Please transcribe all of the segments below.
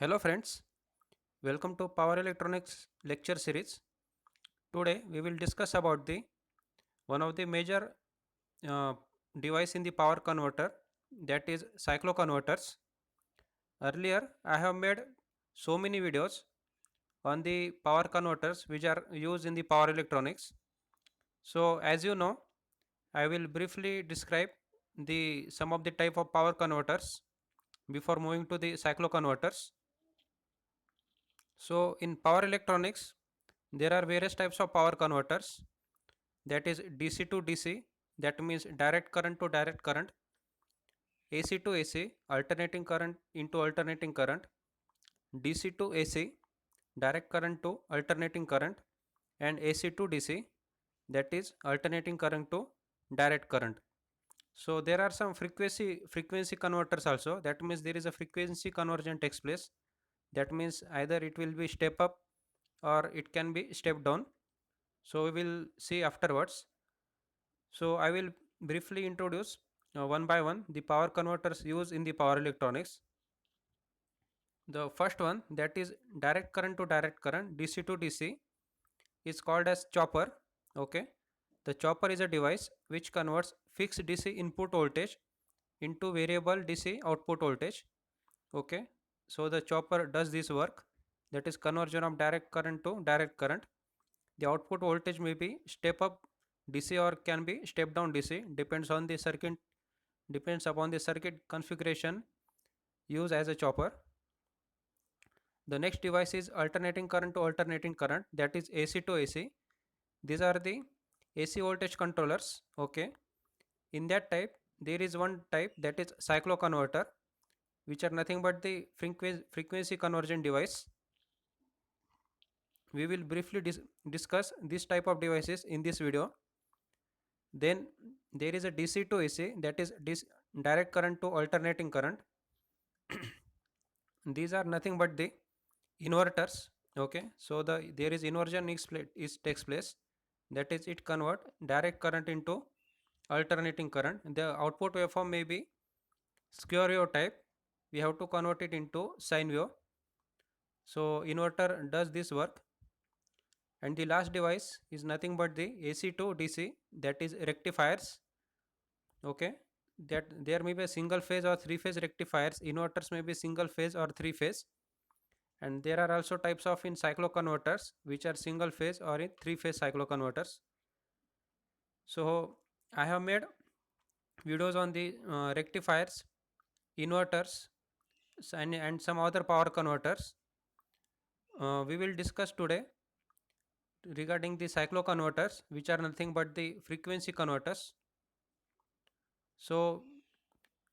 Hello friends, welcome to Power Electronics lecture series. Today we will discuss about the one of the major uh, device in the power converter, that is cycloconverters. Earlier I have made so many videos on the power converters which are used in the power electronics. So as you know, I will briefly describe the some of the type of power converters before moving to the cycloconverters. So in power electronics, there are various types of power converters, that is DC to DC, that means direct current to direct current, AC to AC, alternating current into alternating current, DC to AC, direct current to alternating current, and AC to DC, that is alternating current to direct current. So there are some frequency converters also. That means there is a frequency conversion takes place. That means either it will be step up or it can be step down. So we will see afterwards. So I will briefly introduce one by one the power converters used in the power electronics. The first one, that is direct current to direct current, DC to DC, is called as chopper. Okay, the chopper is a device which converts fixed DC input voltage into variable DC output voltage. Okay, so the chopper does this work, that is conversion of direct current to direct current. The output voltage may be step up DC or can be step down DC, depends upon the circuit configuration used as a chopper. The next device is alternating current to alternating current, that is AC to AC. These are the AC voltage controllers. Okay, in that type there is one type, that is cycloconverter, which are nothing but the frequency conversion device. We will briefly discuss this type of devices in this video. Then there is a DC to AC, that is direct current to alternating current. These are nothing but the inverters. Okay, so there is inversion is takes place, that is it convert direct current into alternating current. The output waveform may be square wave type, we have to convert it into sine wave. So inverter does this work. And the last device is nothing but the AC to DC, that is rectifiers. Okay, that there may be a single phase or three phase rectifiers. Inverters may be single phase or three phase. And there are also types of in cycloconverters which are single phase or in three phase cycloconverters. So I have made videos on the rectifiers, inverters, and some other power converters. We will discuss today regarding the cycloconverters, which are nothing but the frequency converters. So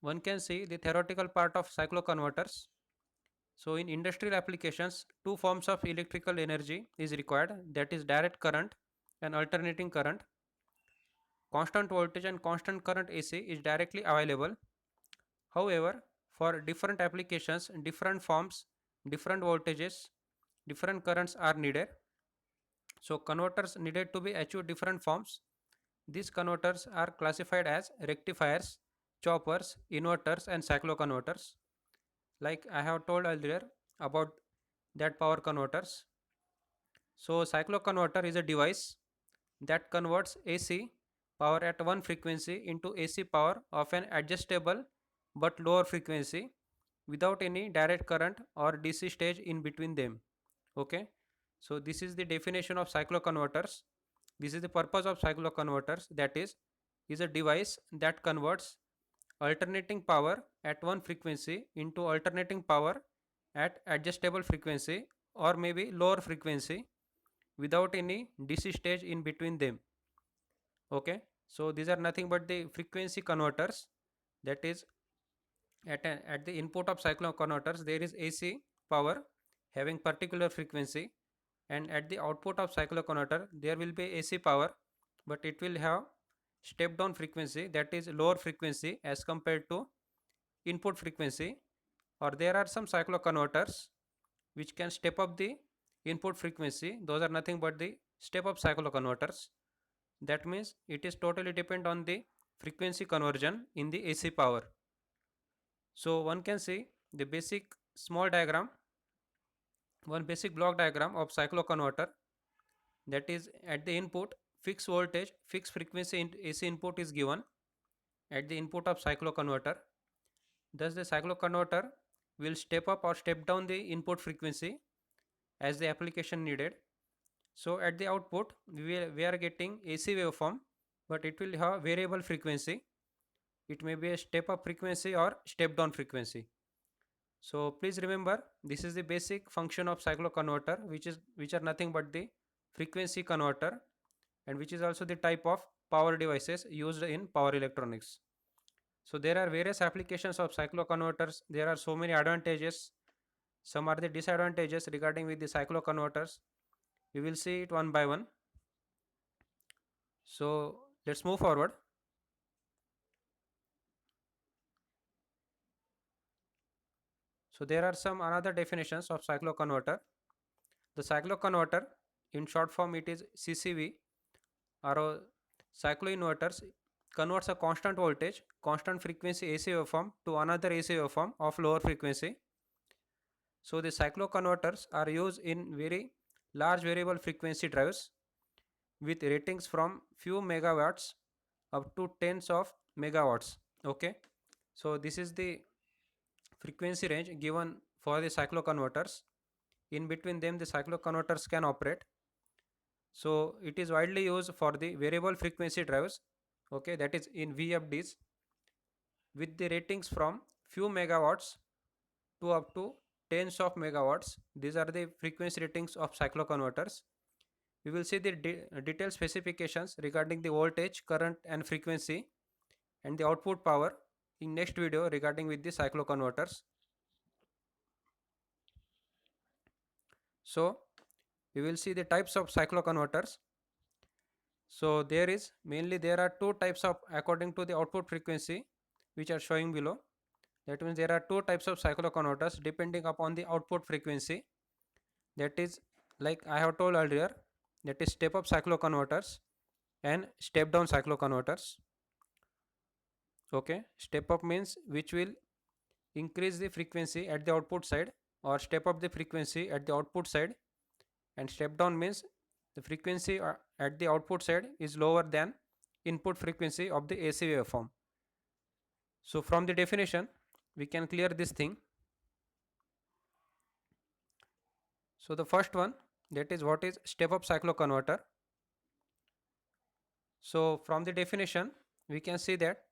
one can see the theoretical part of cycloconverters. So in industrial applications, two forms of electrical energy is required, that is direct current and alternating current. Constant voltage and constant current AC is directly available. However, for different applications, different forms, different voltages, different currents are needed. So converters needed to be achieved different forms. These converters are classified as rectifiers, choppers, inverters, and cycloconverters. Like I have told earlier about that power converters. So cycloconverter is a device that converts AC power at one frequency into AC power of an adjustable but lower frequency without any direct current or DC stage in between them. Okay, so this is the definition of cycloconverters. This is the purpose of cycloconverters, that is a device that converts alternating power at one frequency into alternating power at adjustable frequency or maybe lower frequency without any DC stage in between them. Okay, so these are nothing but the frequency converters, that is at the input of cycloconverters there is AC power having particular frequency, and at the output of cycloconverter there will be AC power, but it will have step down frequency, that is lower frequency as compared to input frequency. Or there are some cycloconverters which can step up the input frequency, those are nothing but the step up cycloconverters. That means it is totally depend on the frequency conversion in the AC power. So one can see the basic small diagram one basic block diagram of cycloconverter, that is at the input fixed voltage fixed frequency AC input is given at the input of cycloconverter. Thus the cycloconverter will step up or step down the input frequency as the application needed. So at the output we are getting AC waveform, but it will have variable frequency. It may be a step up frequency or step down frequency. So please remember, this is the basic function of cycloconverter, which are nothing but the frequency converter, and which is also the type of power devices used in power electronics. So there are various applications of cycloconverters. There are so many advantages. Some are the disadvantages regarding with the cycloconverters. We will see it one by one. So let's move forward. So there are some another definitions of cycloconverter. The cycloconverter, in short form it is CCV, or cycloinverters, converts a constant voltage, constant frequency AC waveform to another AC waveform of lower frequency. So the cycloconverters are used in very large variable frequency drives with ratings from few megawatts up to tens of megawatts. Okay, so this is the frequency range given for the cycloconverters. In between them the cycloconverters can operate. So it is widely used for the variable frequency drives, okay, that is in VFDs, with the ratings from few megawatts to up to tens of megawatts. These are the frequency ratings of cycloconverters. We will see the detailed specifications regarding the voltage, current and frequency and the output power in next video regarding with the cycloconverters. So we will see the types of cycloconverters. So there are two types of, according to the output frequency, which are showing below. That means there are two types of cycloconverters depending upon the output frequency. That is, like I have told earlier, that is step up cycloconverters and step down cycloconverters. Okay, step up means which will increase the frequency at the output side or step up the frequency at the output side, and step down means the frequency at the output side is lower than input frequency of the AC waveform. So from the definition we can clear this thing. So the first one, that is what is step up cycloconverter. So from the definition we can see that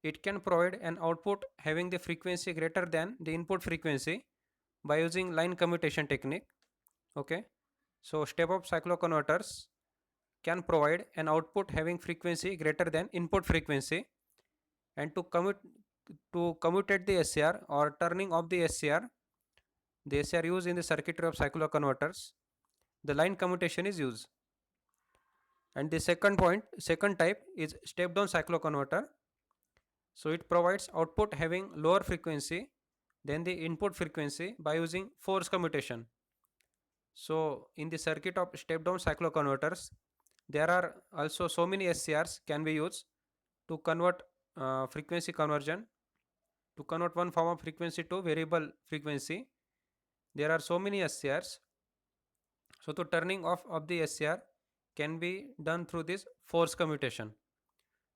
it can provide an output having the frequency greater than the input frequency by using line commutation technique. Okay, so step up cycloconverters can provide an output having frequency greater than input frequency, and to commutate the SCR or turning off the SCR, the SCR used in the circuitry of cycloconverters, the line commutation is used. And the second type is step down cycloconverter. So it provides output having lower frequency than the input frequency by using force commutation. So in the circuit of step down cycloconverters, there are also so many SCRs can be used to convert frequency conversion, to convert one form of frequency to variable frequency. There are so many SCRs. So the turning off of the SCR can be done through this force commutation.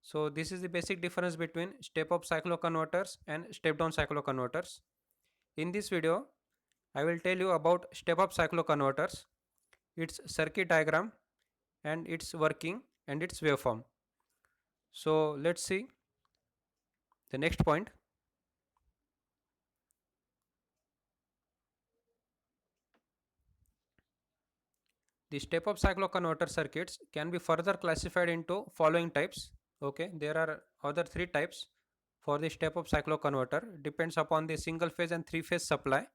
So this is the basic difference between step up cycloconverters and step down cycloconverters. In this video, I will tell you about step up cycloconverters, its circuit diagram and its working and its waveform. So let's see the next point. The step up cycloconverter circuits can be further classified into following types. Okay, there are other three types for the step up cycloconverter, depends upon the single phase and three phase supply.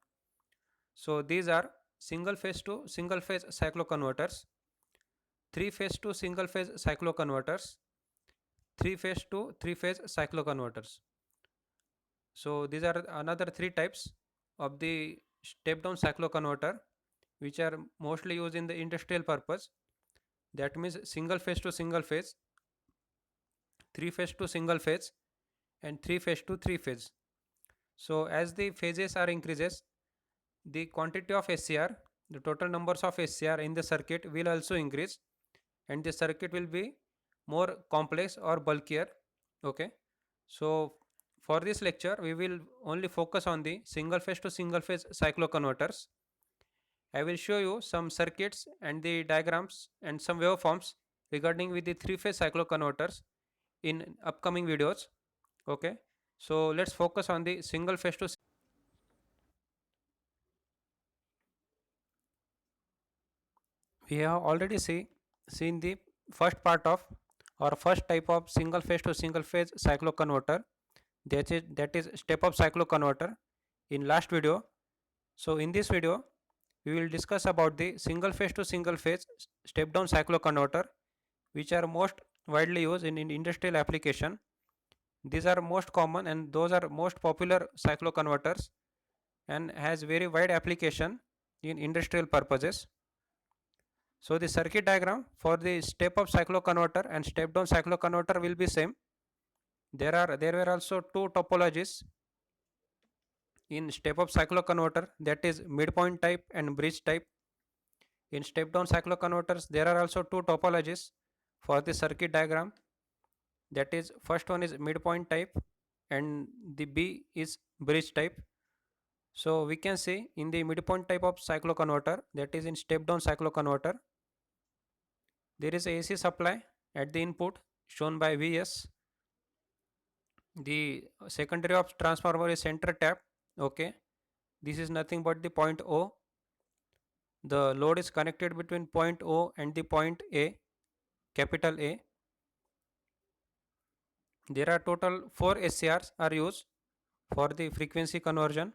So these are single phase to single phase cycloconverters, three phase to single phase cycloconverters, three phase to three phase cycloconverters. So these are another three types of the step down cycloconverter, which are mostly used in the industrial purpose. That means single phase to single phase, three phase to single phase and three phase to three phase. So as the phases are increases, the quantity of SCR, the total numbers of SCR in the circuit will also increase, and the circuit will be more complex or bulkier. Okay, so for this lecture we will only focus on the single phase to single phase cycloconverters. I will show you some circuits and the diagrams and some waveforms regarding with the three phase cycloconverters in upcoming videos. Okay, so let's focus on the single phase to. We have already seen the first part of or first type of single phase to single phase cycloconverter, that is step up cycloconverter in last video. So in this video we will discuss about the single phase to single phase step down cycloconverter, which are most widely used in industrial application. These are most common and those are most popular cycloconverters and has very wide application in industrial purposes. So the circuit diagram for the step up cycloconverter and step down cycloconverter will be same. There were also two topologies in step up cycloconverter, that is midpoint type and bridge type. In step down cycloconverters there are also two topologies for the circuit diagram, that is first one is midpoint type and the B is bridge type. So we can see in the midpoint type of cycloconverter, that is in step down cycloconverter, there is a AC supply at the input shown by Vs. The secondary of transformer is center tap. Okay, this is nothing but the point O. The load is connected between point O and the point A, capital A. There are total 4 SCRs are used for the frequency conversion.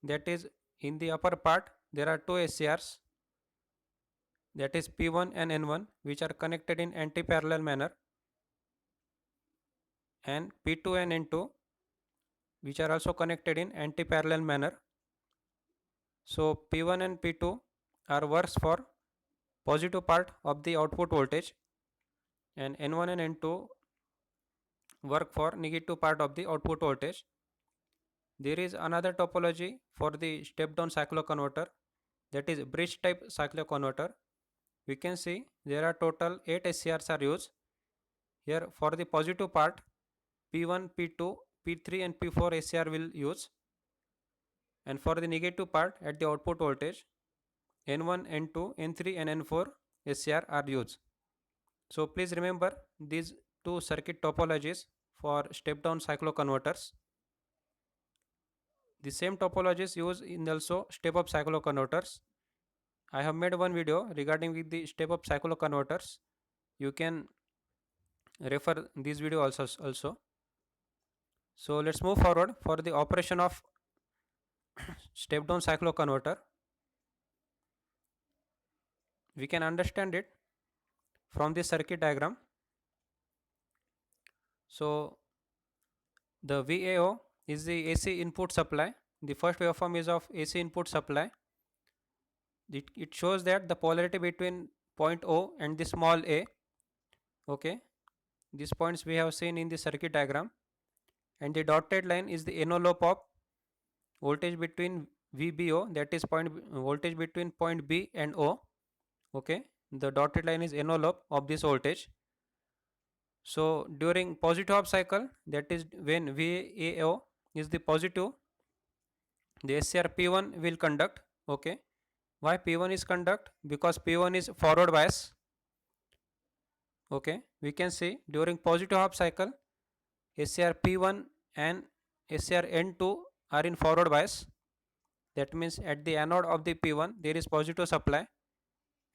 That is in the upper part there are two SCRs, that is P1 and N1, which are connected in anti-parallel manner, and P2 and N2, which are also connected in anti-parallel manner. So P1 and P2 are works for positive part of the output voltage, and N1 and N2 work for negative part of the output voltage. There is another topology for the step down cycloconverter, that is bridge type cycloconverter. We can see there are total 8 SCRs are used. Here for the positive part P1, P2, P3 and P4 SCR will use, and for the negative part at the output voltage N1, N2, N3 and N4 SCR are used. So please remember these two circuit topologies for step down cycloconverters. The same topologies used in also step up cycloconverters. I have made one video regarding with the step up cycloconverters. You can refer this video also. So let's move forward for the operation of step down cycloconverter. We can understand it from the circuit diagram. So the VAO is the AC input supply. The first waveform is of AC input supply. It shows that the polarity between point O and the small a. Okay, these points we have seen in the circuit diagram, and the dotted line is the envelope of voltage between VBO, that is voltage between point B and O. Okay, the dotted line is envelope of this voltage. So during positive half cycle, that is when VAO is the positive, the SCR P1 will conduct. Okay, why P1 is conduct? Because P1 is forward bias. Okay, we can see during positive half cycle SCR P1 and SCR N2 are in forward bias. That means at the anode of the P1 there is positive supply,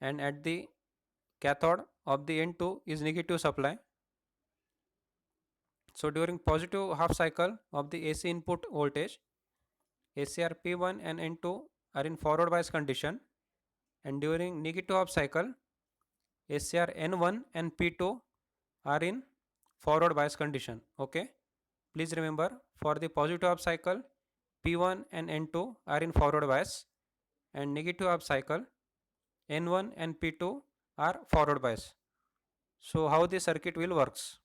and at the cathode of the N2 is negative supply. So during positive half cycle of the AC input voltage, SCR P1 and N2 are in forward bias condition, and during negative half cycle SCR N1 and P2 are in forward bias condition. Okay, please remember for the positive half cycle P1 and N2 are in forward bias, and negative half cycle N1 and P2 are forward bias. So how the circuit will works?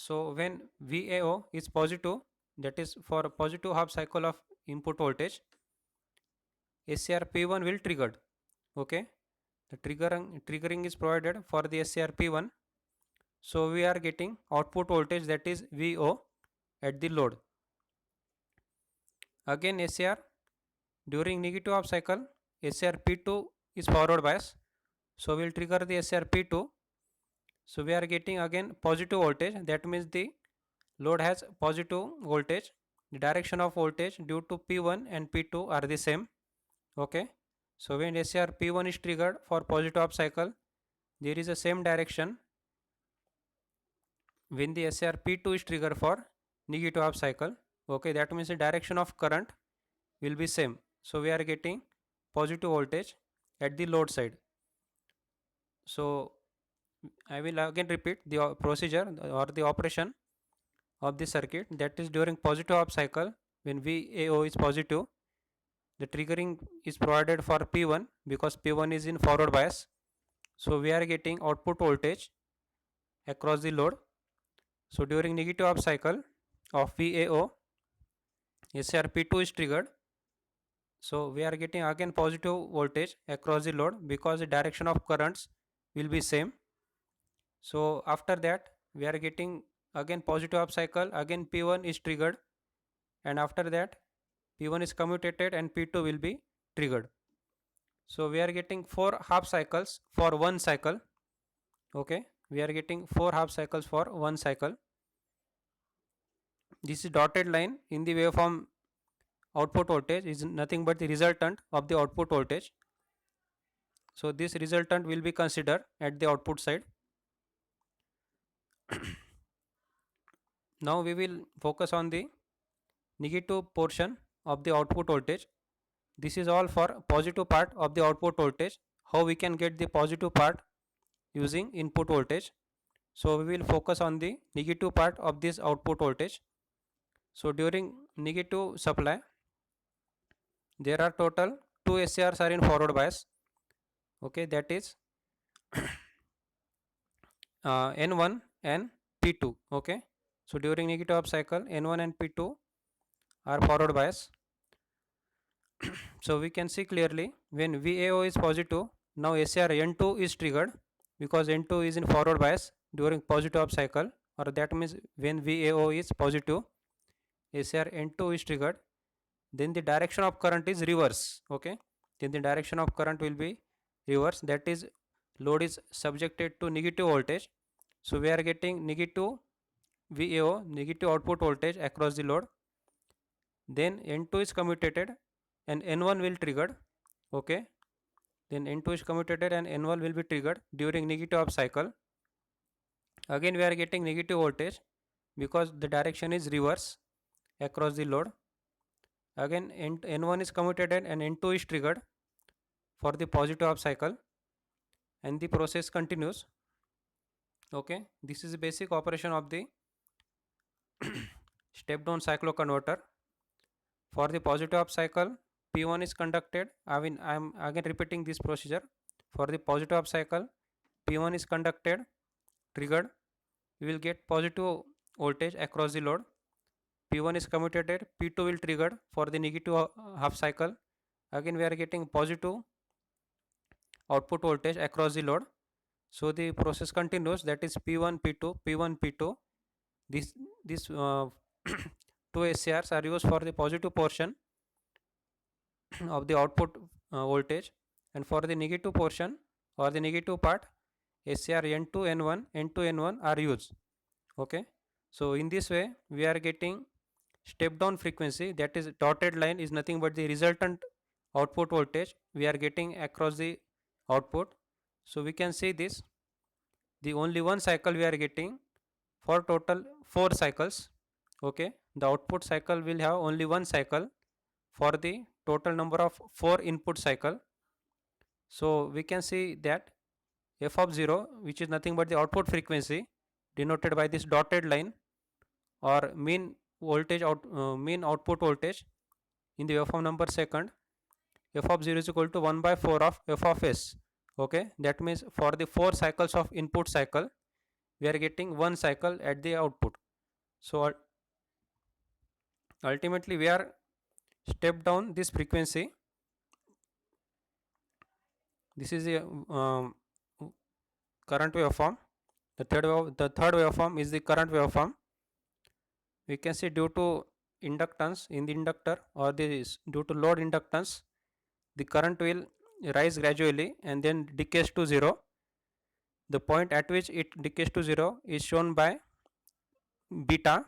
So when VAO is positive, that is for a positive half cycle of input voltage, SCR P1 will trigger. Okay, the triggering is provided for the SCR P1. So we are getting output voltage, that is VO, at the load. Again SCR, during negative half cycle, SCR P2 is forward bias, so we'll trigger the SCR P2. So we are getting again positive voltage, that means the load has positive voltage. The direction of voltage due to P1 and P2 are the same. Okay, so when SCR P1 is triggered for positive half cycle, there is a same direction when the SCR P2 is triggered for negative half cycle. Okay, that means the direction of current will be same. So we are getting positive voltage at the load side. So I will again repeat the procedure or the operation of the circuit. That is, during positive half cycle, when VAO is positive, the triggering is provided for P1 because P1 is in forward bias. So we are getting output voltage across the load. So during negative half cycle of VAO, SCR P2 is triggered. So we are getting again positive voltage across the load because the direction of currents will be same. So after that we are getting again positive half cycle, again P1 is triggered, and after that P1 is commutated and P2 will be triggered. So we are getting 4 half cycles for one cycle. Okay, we are getting 4 half cycles for one cycle. This is dotted line in the waveform. Output voltage is nothing but the resultant of the output voltage. So this resultant will be considered at the output side. Now we will focus on the negative portion of the output voltage. This is all for positive part of the output voltage. How we can get the positive part using input voltage. So we will focus on the negative part of this output voltage. So during negative supply, there are total 2 SCRs are in forward bias. Okay, that is N1 and P2. Okay, so during negative half cycle, N1 and P2 are forward bias. So we can see clearly when VAO is positive, now SCR N2 is triggered because N2 is in forward bias during positive half cycle, or that means when VAO is positive, SCR N2 is triggered, then the direction of current is reverse. Okay, then the direction of current will be reverse, that is load is subjected to negative voltage. So we are getting negative VAO, negative output voltage across the load. Then N2 is commutated and N1 will triggered. Okay, then N2 is commutated and N1 will be triggered during negative half cycle. Again we are getting negative voltage because the direction is reverse across the load. Again N1 is commutated and N2 is triggered for the positive half cycle, and the process continues. Okay, this is the basic operation of the step down cycloconverter. For the positive half cycle, P1 is conducted. I am again repeating this procedure. For the positive half cycle, P1 is conducted, triggered. We will get positive voltage across the load. P1 is commutated, P2 will trigger for the negative half cycle. Again we are getting positive output voltage across the load. So the process continues, that is P1 P2 P1 P2. This 2 SCRs are used for the positive portion of the output voltage, and for the negative portion or the negative part, SCR N2 N1 N2 N1 are used. Okay, so in this way we are getting step down frequency, that is dotted line is nothing but the resultant output voltage we are getting across the output. So we can see this, the only one cycle we are getting for total 4 cycles. Okay, the output cycle will have only one cycle for the total number of 4 input cycle. So we can see that f of 0, which is nothing but the output frequency denoted by this dotted line, or mean voltage mean output voltage in the waveform number second, f of 0 is equal to 1 by 4 of f of s. Okay, that means for the 4 cycles of input cycle, we are getting one cycle at the output. So ultimately we are step down this frequency. This is a current waveform. The third waveform is the current waveform. We can see due to inductance in the inductor, or this due to load inductance, the current will rise gradually and then decays to zero. The point at which it decays to zero is shown by beta.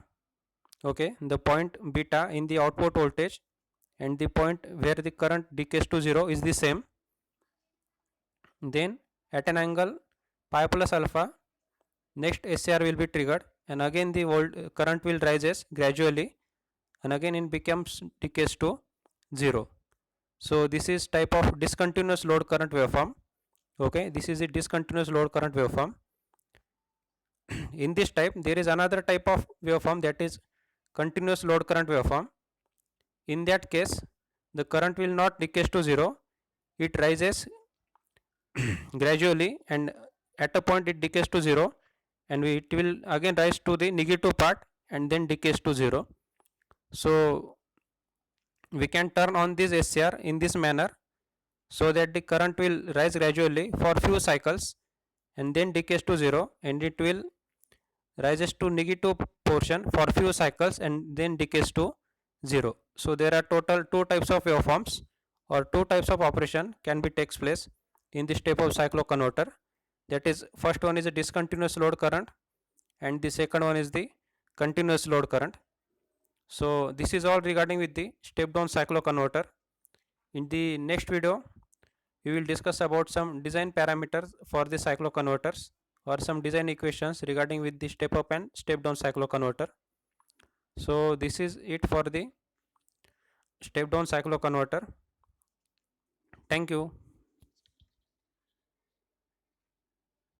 Okay, the point beta in the output voltage and the point where the current decays to zero is the same. Then at an angle pi plus alpha, next SCR will be triggered, and again the current will rises gradually, and again it becomes decays to zero. So this is type of discontinuous load current waveform. Okay, this is a discontinuous load current waveform. In this type there is another type of waveform, that is continuous load current waveform. In that case the current will not decay to zero, it rises gradually, and at a point it decays to zero, and it will again rise to the negative part and then decays to zero. So we can turn on this SCR in this manner, so that the current will rise gradually for few cycles and then decays to zero, and it will rises to negative portion for few cycles and then decays to zero. So there are total two types of waveforms, or two types of operation can be takes place in this type of cycloconverter. That is, first one is a discontinuous load current, and the second one is the continuous load current. So this is all regarding with the step down cycloconverter. In the next video we will discuss about some design parameters for the cycloconverters, or some design equations regarding with the step up and step down cycloconverter. So this is it for the step down cycloconverter. Thank you.